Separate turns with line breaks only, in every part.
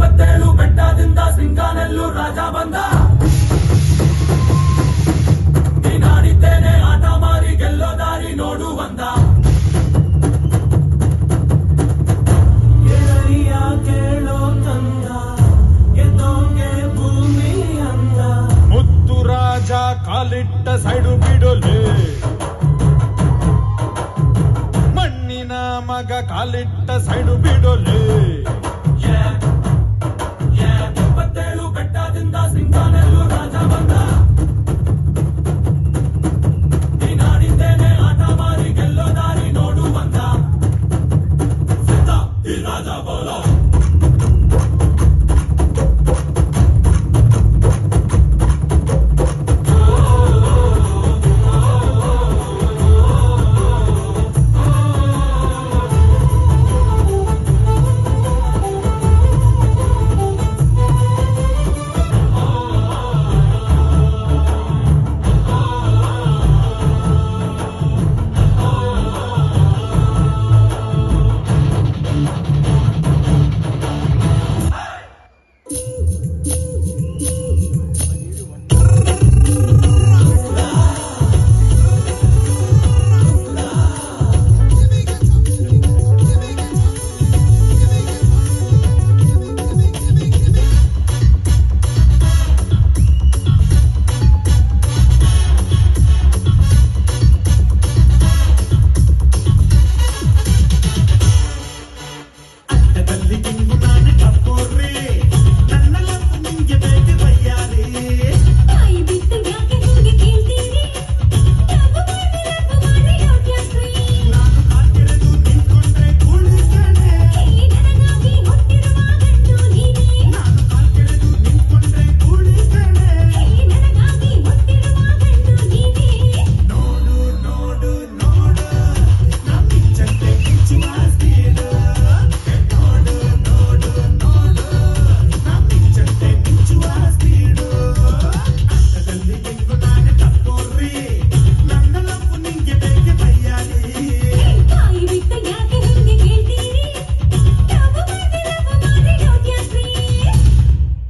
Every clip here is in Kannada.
77 ಬೆಟ್ಟದಿಂದ ಸಿಂಗಾನೆಲ್ಲೂ ರಾಜ ಬಂದ. ನೀನಾಡಿದ್ದೇನೆ ಆಟ ಮಾರಿ ಗೆಲ್ಲೋ ದಾರಿ ನೋಡು ಬಂದ. ಗೆಳೆಯ ಕೇಳೋ ತಂದ ಗೆದ್ದೋಗೆ ಭೂಮಿ ಅಂದ.
ಮುತ್ತು ರಾಜ ಕಾಲಿಟ್ಟ ಸೈಡು ಬಿಡೋಲೆ, ಮಣ್ಣಿನ ಮಗ ಕಾಲಿಟ್ಟ ಸೈಡು ಬಿಡೋಲೆ.
77 ಬೆಟ್ಟದಿಂದ ಸಿಂಗಾನೆಲ್ಲೂ ರಾಜ ಬಂದ. ನೀನಾಡಿದ್ದೇನೆ ಆಟ ಮಾರಿ ಗೆಲ್ಲೋ ದಾರಿ ನೋಡು ಬಂದ. ಸಿದ್ಧ ಈ ರಾಜ ಬೋಲೋ.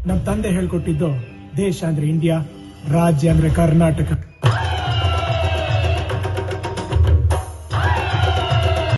ನಮ್ಮ ತಂದೆ ಹೇಳ್ಕೊಟ್ಟಿದ್ದು ದೇಶ ಅಂದ್ರೆ ಇಂಡಿಯಾ, ರಾಜ್ಯ ಅಂದ್ರೆ ಕರ್ನಾಟಕ.